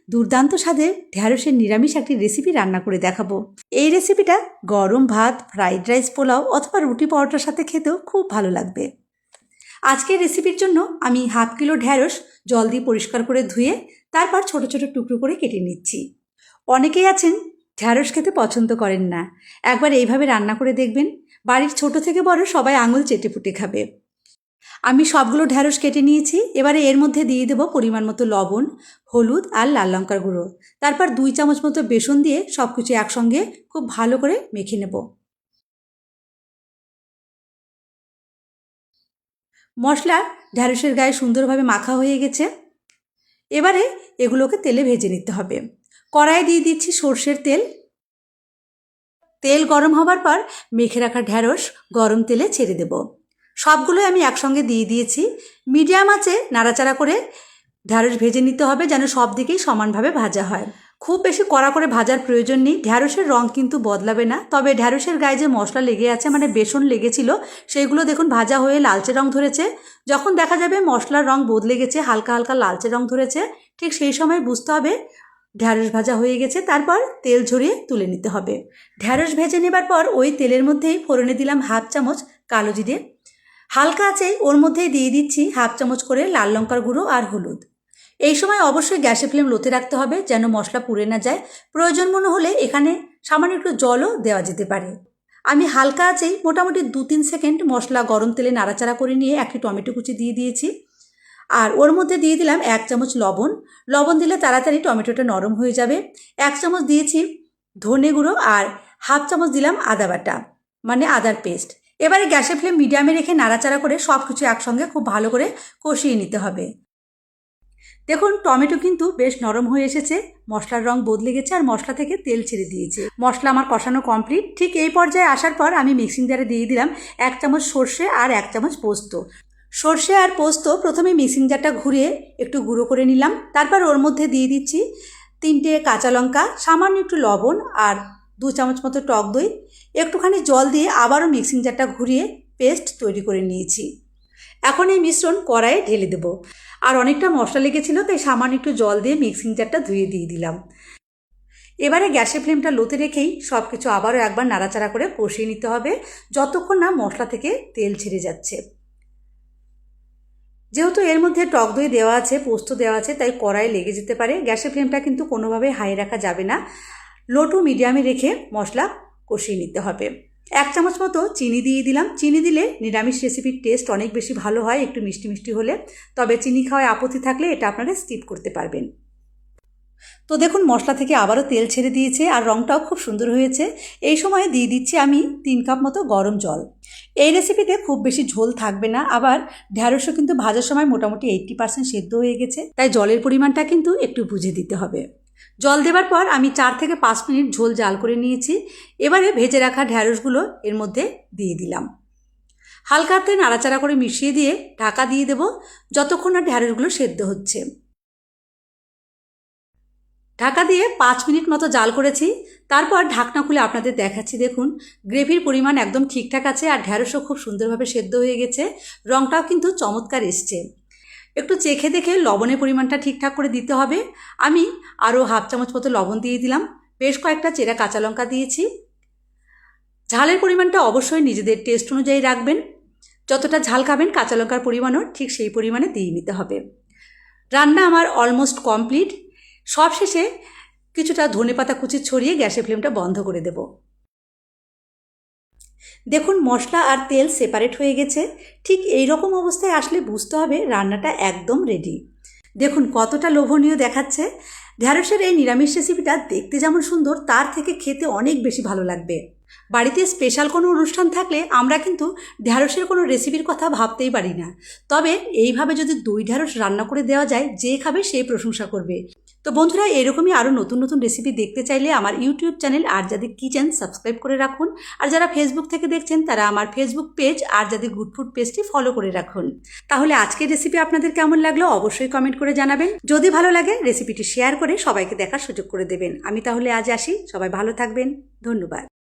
দুর্দান্ত স্বাদের ঢ্যাঁড়সের নিরামিষ একটি রেসিপি রান্না করে দেখাবো। এই রেসিপিটা গরম ভাত, ফ্রাইড রাইস, পোলাও অথবা রুটি পরোটার সাথে খেতেও খুব ভালো লাগবে। আজকের রেসিপির জন্য আমি হাফ কিলো ঢ্যাঁড়স জল দিয়ে পরিষ্কার করে ধুয়ে তারপর ছোট ছোট টুকরো করে কেটে নিচ্ছি। অনেকেই আছেন ঢ্যাঁড়স খেতে পছন্দ করেন না, একবার এইভাবে রান্না করে দেখবেন, বাড়ির ছোট থেকে বড় সবাই আঙুল চেটে পুটে খাবে। আমি সবগুলো ঢ্যাঁড়স কেটে নিয়েছি। এবারে এর মধ্যে দিয়ে দেবো পরিমাণ মতো লবণ, হলুদ আর লাল লঙ্কার গুঁড়ো। তারপর 2 চামচ মতো বেসন দিয়ে সব কিছু একসঙ্গে খুব ভালো করে মেখে নেব। মশলা ঢ্যাঁড়সের গায়ে সুন্দরভাবে মাখা হয়ে গেছে। এবারে এগুলোকে তেলে ভেজে নিতে হবে। কড়াইয়ে দিয়ে দিচ্ছি সর্ষের তেল। তেল গরম হবার পর মেখে রাখা ঢ্যাঁড়স গরম তেলে ছেড়ে দেব। সবগুলোই আমি একসঙ্গে দিয়ে দিয়েছি। মিডিয়াম আঁচে নাড়াচাড়া করে ঢ্যাঁড়স ভেজে নিতে হবে যেন সব দিকেই সমানভাবে ভাজা হয়। খুব বেশি কড়া করে ভাজার প্রয়োজন নেই, ঢ্যাঁড়সের রং কিন্তু বদলাবে না। তবে ঢ্যাঁড়সের গায়ে যে মশলা লেগে আছে, মানে বেসন লেগেছিল, সেইগুলো দেখুন ভাজা হয়ে লালচে রং ধরেছে। যখন দেখা যাবে মশলার রং বদলে গেছে, হালকা হালকা লালচে রং ধরেছে, ঠিক সেই সময় বুঝতে হবে ঢ্যাঁড়স ভাজা হয়ে গেছে। তারপর তেল ঝরিয়ে তুলে নিতে হবে। ঢ্যাঁড়স ভেজে নেবার পর ওই তেলের মধ্যেই ফোড়নে দিলাম হাফ চামচ কালো জিরে। হালকা আছে ওর মধ্যেই দিয়ে দিচ্ছি হাফ চামচ করে লাল লঙ্কার গুঁড়ো আর হলুদ। এই সময় অবশ্যই গ্যাসের ফ্লেম লোতে রাখতে হবে যেন মশলা পুড়ে না যায়। প্রয়োজন মনে হলে এখানে সামান্য একটু জলও দেওয়া যেতে পারে। আমি হালকা আছেই মোটামুটি 2-3 সেকেন্ড মশলা গরম তেলে নাড়াচাড়া করে নিয়ে একটি টমেটো কুচি দিয়ে দিয়েছি। আর ওর মধ্যে দিয়ে দিলাম 1 চামচ লবণ। লবণ দিলে তাড়াতাড়ি টমেটোটা নরম হয়ে যাবে। 1 চামচ দিয়েছি ধনে গুঁড়ো আর হাফ চামচ দিলাম আদা বাটা, মানে আদার পেস্ট। এবারে গ্যাসের ফ্লেম মিডিয়ামে রেখে নাড়াচাড়া করে সব কিছু একসঙ্গে খুব ভালো করে কষিয়ে নিতে হবে। দেখুন টমেটো কিন্তু বেশ নরম হয়ে এসেছে, মশলার রং বদলে গেছে আর মশলা থেকে তেল ছেড়ে দিয়েছে। মশলা আমার কষানো কমপ্লিট। ঠিক এই পর্যায়ে আসার পর আমি মিক্সিং জারে দিয়ে দিলাম 1 চামচ সর্ষে আর 1 চামচ পোস্ত। সর্ষে আর পোস্ত প্রথমে মিক্সিং জারটা ঘুরিয়ে একটু গুঁড়ো করে নিলাম। তারপর ওর মধ্যে দিয়ে দিচ্ছি 3টে কাঁচা লঙ্কা, সামান্য একটু লবণ আর 2 চামচ মতো টক দই। একটুখানি জল দিয়ে আবারও মিক্সিং জারটা ঘুরিয়ে পেস্ট তৈরি করে নিয়েছি। এখন এই মিশ্রণ কড়াইয়ে ঢেলে দেবো। আর অনেকটা মশলা লেগেছিল, তাই সামান্য একটু জল দিয়ে মিক্সিং জারটা ধুয়ে দিয়ে দিলাম। এবারে গ্যাসের ফ্লেমটা লোতে রেখেই সব কিছু আবারও একবার নাড়াচাড়া করে কষিয়ে নিতে হবে যতক্ষণ না মশলা থেকে তেল ছেড়ে যাচ্ছে। যেহেতু এর মধ্যে টক দই দেওয়া আছে, পোস্ত দেওয়া আছে, তাই কড়াই লেগে যেতে পারে। গ্যাসের ফ্লেমটা কিন্তু কোনোভাবে হাই রাখা যাবে না, লো টু মিডিয়ামে রেখে মশলা কষিয়ে নিতে হবে। 1 চামচ মতো চিনি দিয়ে দিলাম। চিনি দিলে নিরামিষ রেসিপির টেস্ট অনেক বেশি ভালো হয় একটু মিষ্টি মিষ্টি হলে। তবে চিনি খাওয়ায় আপত্তি থাকলে এটা আপনারা স্কিপ করতে পারবেন। তো দেখুন মশলা থেকে আবারও তেল ছেড়ে দিয়েছে আর রঙটাও খুব সুন্দর হয়েছে। এই সময় দিয়ে দিচ্ছি আমি 3 কাপ মতো গরম জল। এই রেসিপিতে খুব বেশি ঝোল থাকবে না, আবার ঢ্যাঁড়সও কিন্তু ভাজার সময় মোটামুটি 80% সেদ্ধ হয়ে গেছে, তাই জলের পরিমাণটা কিন্তু একটু বুঝে দিতে হবে। জল দেওয়ার পর আমি 4 থেকে 5 মিনিট ঝোল জাল করে নিয়েছি। এবারে ভেজে রাখা ঢ্যাঁড়সগুলো এর মধ্যে দিয়ে দিলাম। হালকা হাতে নাড়াচাড়া করে মিশিয়ে দিয়ে ঢাকা দিয়ে দেব যতক্ষণ না ঢ্যাঁড়সগুলো সেদ্ধ হচ্ছে। ঢাকা দিয়ে 5 মিনিট মতো জাল করেছি। তারপর ঢাকনা খুলে আপনাদের দেখাচ্ছি। দেখুন গ্রেভির পরিমাণ একদম ঠিকঠাক আছে আর ঢ্যাঁড়সও খুব সুন্দরভাবে সেদ্ধ হয়ে গেছে। রঙটাও কিন্তু চমৎকার এসছে। একটু চেখে দেখে লবণের পরিমাণটা ঠিকঠাক করে দিতে হবে। আমি আরও হাফ চামচ মতো লবণ দিয়ে দিলাম। বেশ কয়েকটা চেরা কাঁচা লঙ্কা দিয়েছি। ঝালের পরিমাণটা অবশ্যই নিজেদের টেস্ট অনুযায়ী রাখবেন। যতটা ঝাল খাবেন কাঁচা লঙ্কার পরিমাণও ঠিক সেই পরিমাণে দিয়ে নিতে হবে। রান্না আমার অলমোস্ট কমপ্লিট। সবশেষে কিছুটা ধনেপাতা কুচি ছড়িয়ে গ্যাসের ফ্লেমটা বন্ধ করে দেব। দেখুন মশলা আর তেল সেপারেট হয়ে গেছে। ঠিক এই রকম অবস্থায় আসলে বুঝতে হবে রান্নাটা একদম রেডি। দেখুন কতটা লোভনীয় দেখাচ্ছে। ঢ্যাঁড়সের এই নিরামিষ রেসিপিটা দেখতে যেমন সুন্দর, তার থেকে খেতে অনেক বেশি ভালো লাগবে। বাড়িতে স্পেশাল কোনো অনুষ্ঠান থাকলে আমরা কিন্তু ঢ্যাঁড়সের কোনো রেসিপির কথা ভাবতেই পারি না। তবে এইভাবে যদি দই ঢ্যাঁড়স রান্না করে দেওয়া যায়, যে খাবে সেই প্রশংসা করবে। তো বন্ধুরা, এরকমই আরও নতুন নতুন রেসিপি দেখতে চাইলে আমার ইউটিউব চ্যানেল আরজাদি কিচেন সাবস্ক্রাইব করে রাখুন। আর যারা ফেসবুক থেকে দেখছেন তারা আমার ফেসবুক পেজ আরজাদি গুড ফুড পেজটি ফলো করে রাখুন। তাহলে আজকের রেসিপি আপনাদের কেমন লাগলো অবশ্যই কমেন্ট করে জানাবেন। যদি ভালো লাগে রেসিপিটি শেয়ার করে সবাইকে দেখার সুযোগ করে দেবেন। আমি তাহলে আজ আসি। সবাই ভালো থাকবেন। ধন্যবাদ।